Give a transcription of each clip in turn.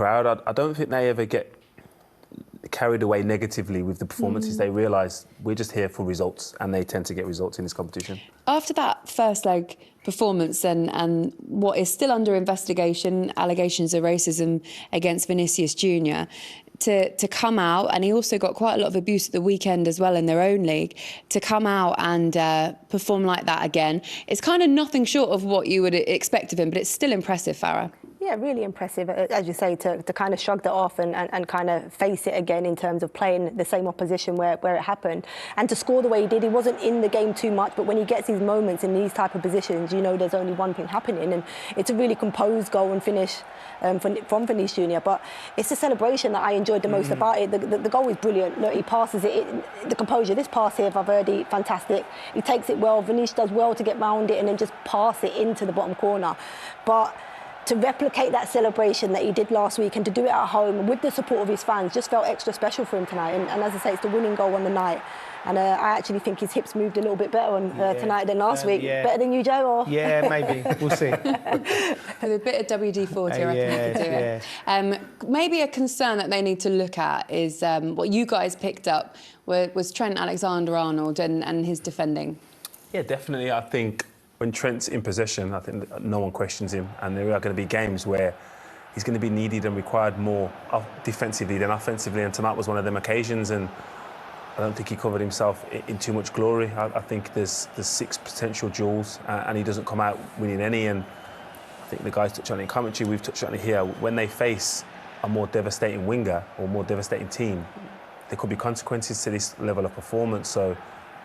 crowd. I don't think they ever get carried away negatively with the performances. They realise we're just here for results, and they tend to get results in this competition. After that first leg performance and what is still under investigation, allegations of racism against Vinicius Jr, to come out, and he also got quite a lot of abuse at the weekend as well in their own league, to come out and perform like that again, it's kind of nothing short of what you would expect of him, but it's still impressive, Farah. Yeah, really impressive, as you say, to kind of shrug that off and kind of face it again in terms of playing the same opposition where it happened. And to score the way he did, he wasn't in the game too much, but when he gets these moments in these type of positions, you know there's only one thing happening. And it's a really composed goal and finish from Vinicius Jr. But it's the celebration that I enjoyed the most about it. The goal is brilliant. Look, he passes it, the composure. This pass here, Valverde, fantastic. He takes it well. Vinicius does well to get round it and then just pass it into the bottom corner. But to replicate that celebration that he did last week and to do it at home with the support of his fans just felt extra special for him tonight. And as I say, it's the winning goal on the night. And I actually think his hips moved a little bit better tonight than last week. Yeah. Better than you, Joe? Or? Yeah, maybe. We'll see. With a bit of WD-40, I reckon they could do it. Maybe a concern that they need to look at is what you guys picked up was Trent Alexander-Arnold and his defending. Yeah, definitely. I think when Trent's in possession, I think no one questions him, and there are going to be games where he's going to be needed and required more defensively than offensively, and tonight was one of them occasions, and I don't think he covered himself in too much glory. I think there's 6 potential duels, and he doesn't come out winning any, and I think the guys touched on it in commentary, we've touched on it here, when they face a more devastating winger or more devastating team, there could be consequences to this level of performance. So,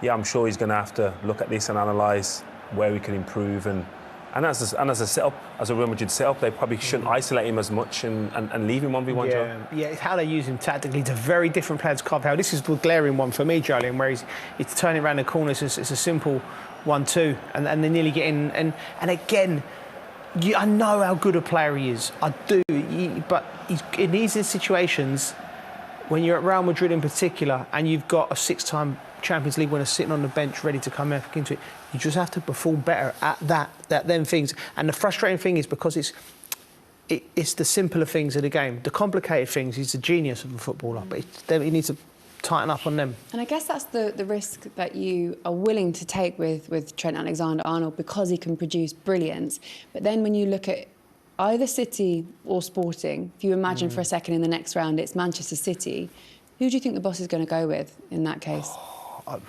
yeah, I'm sure he's going to have to look at this and analyse where we can improve, and as a setup, as a Real Madrid setup, they probably shouldn't isolate him as much and leave him 1v1. Yeah, it's how they use him tactically. It's a very different player to Carvalho. This is the glaring one for me, Jolien, where he's turning around the corners. It's a simple 1-2, and they're nearly getting. And again, I know how good a player he is. I do, but in these situations, when you're at Real Madrid in particular, and you've got a 6-time Champions League winner sitting on the bench ready to come back into it, you just have to perform better at them things. And the frustrating thing is because it's the simpler things of the game. The complicated things, he's a genius of a footballer, but he needs to tighten up on them. And I guess that's the risk that you are willing to take with Trent Alexander-Arnold, because he can produce brilliance. But then when you look at either City or Sporting, if you imagine for a second in the next round it's Manchester City, who do you think the boss is going to go with in that case? I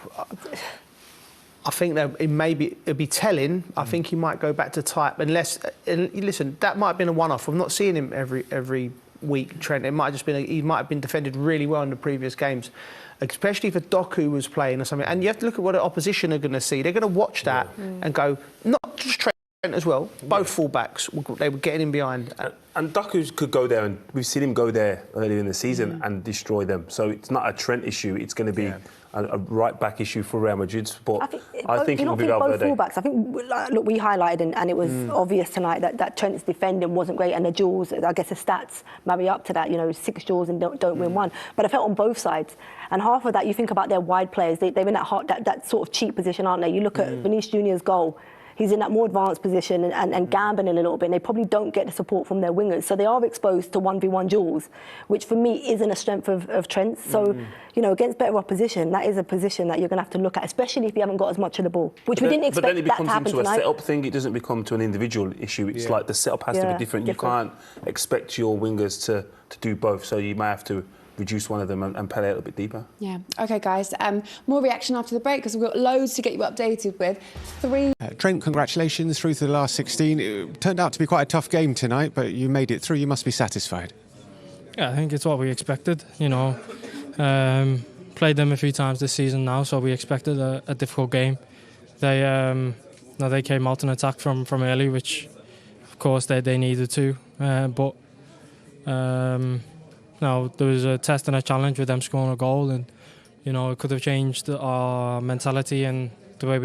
think that it'd be telling. I think he might go back to type unless. And listen, that might have been a one-off. I'm not seeing him every week, Trent. It might have just been he might have been defended really well in the previous games, especially if a Doku was playing or something. And you have to look at what the opposition are going to see. They're going to watch that and go, not just Trent as well. Both fullbacks, they were getting in behind. And Doku could go there, and we've seen him go there earlier in the season and destroy them. So it's not a Trent issue. It's going to be a right-back issue for Real Madrid. But I think it will be both fullbacks. I think, look, we highlighted, and it was obvious tonight that Trent's defending wasn't great, and the duels, I guess the stats marry up to that. 6 duels and don't win one. But I felt on both sides. And half of that, you think about their wide players, they're in that sort of cheap position, aren't they? You look at Vinicius Jr.'s goal. He's in that more advanced position and gambling a little bit, and they probably don't get the support from their wingers. So they are exposed to 1v1 duels, which for me isn't a strength of Trent's. So, against better opposition, that is a position that you're going to have to look at, especially if you haven't got as much of the ball, which we didn't expect that to happen tonight. But then it becomes into a set-up thing. It doesn't become to an individual issue. It's like the set-up has to be different. You can't expect your wingers to do both, so you might have to reduce one of them and play a little bit deeper. Yeah. OK, guys. More reaction after the break, because we've got loads to get you updated with. Trent, congratulations through to the last 16. It turned out to be quite a tough game tonight, but you made it through. You must be satisfied. Yeah, I think it's what we expected. Played them a few times this season now, so we expected a difficult game. They came out and attacked from early, which of course they needed to. No, there was a test and a challenge with them scoring a goal, and it could have changed our mentality and the way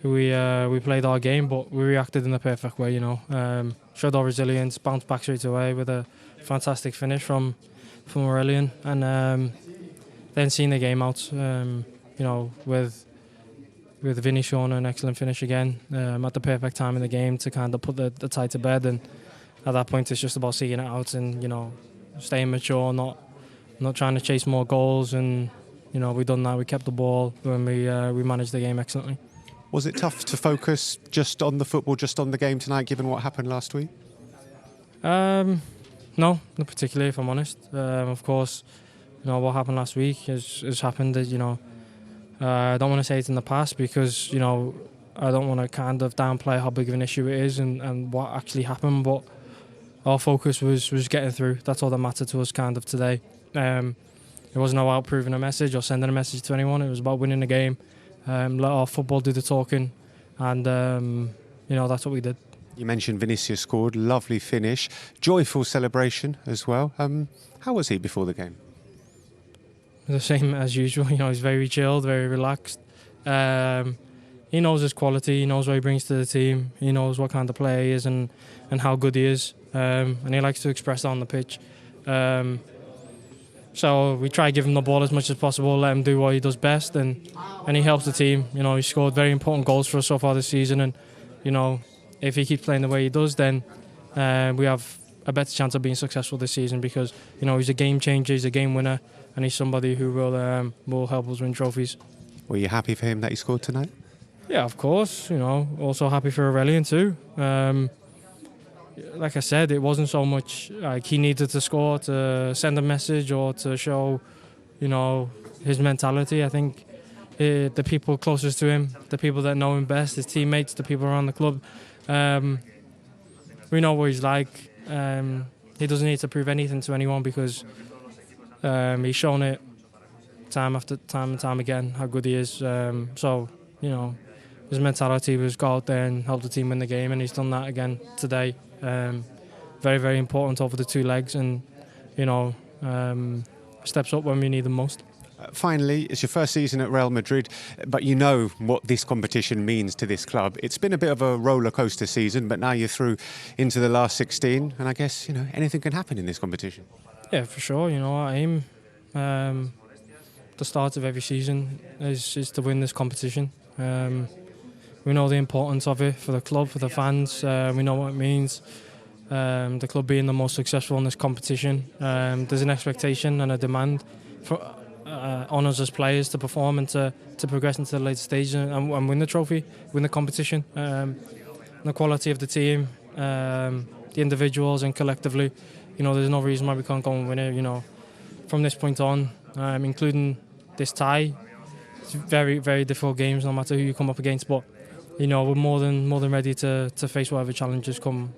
we played our game. But we reacted in the perfect way. Showed our resilience, bounced back straight away with a fantastic finish from Aurelian, and then seeing the game out. With Vini showing an excellent finish again at the perfect time in the game to kind of put the tie to bed and at that point it's just about seeing it out and, you know, staying mature, not trying to chase more goals. And, you know, we've done that. We kept the ball when we managed the game excellently. Was it tough to focus just on the football, just on the game tonight, given what happened last week? No, not particularly, if I'm honest. Of course, you know, what happened last week has happened. You know, I don't want to say it's in the past because, you know, I don't want to kind of downplay how big of an issue it is and what actually happened. But our focus was getting through. That's all that mattered to us kind of today. It wasn't about proving a message or sending a message to anyone. It was about winning the game. Let our football do the talking, and you know, that's what we did. You mentioned Vinicius scored, lovely finish, joyful celebration as well. How was he before the game? The same as usual. You know, he's very chilled, very relaxed. He knows his quality. He knows what he brings to the team. He knows what kind of player he is and how good he is. And he likes to express that on the pitch. So we try to give him the ball as much as possible, let him do what he does best, and he helps the team. You know, he scored very important goals for us so far this season, and, you know, if he keeps playing the way he does, then we have a better chance of being successful this season because, you know, he's a game changer, he's a game winner, and he's somebody who will help us win trophies. Were you happy for him that he scored tonight? Yeah, of course. You know, also happy for Aurelian too. Like I said, it wasn't so much like he needed to score to send a message or to show, you know, his mentality. I think the people closest to him, the people that know him best, his teammates, the people around the club, we know what he's like. He doesn't need to prove anything to anyone because he's shown it time after time and time again how good he is. So, you know, his mentality was go out there and help the team win the game, and he's done that again today. Very, very important over the two legs, and, you know, steps up when we need them most. Finally, it's your first season at Real Madrid, but you know what this competition means to this club. It's been a bit of a roller coaster season, but now you're through into the last 16, and I guess, you know, anything can happen in this competition. Yeah, for sure. You know, our aim, the start of every season is to win this competition. We know the importance of it for the club, for the fans. We know what it means. The club being the most successful in this competition. There's an expectation and a demand on us as players to perform and to progress into the later stage and win the trophy, win the competition. The quality of the team, the individuals and collectively, you know, there's no reason why we can't go and win it. You know, from this point on, including this tie, it's very, very difficult games no matter who you come up against. But, you know, we're more than ready to face whatever challenges come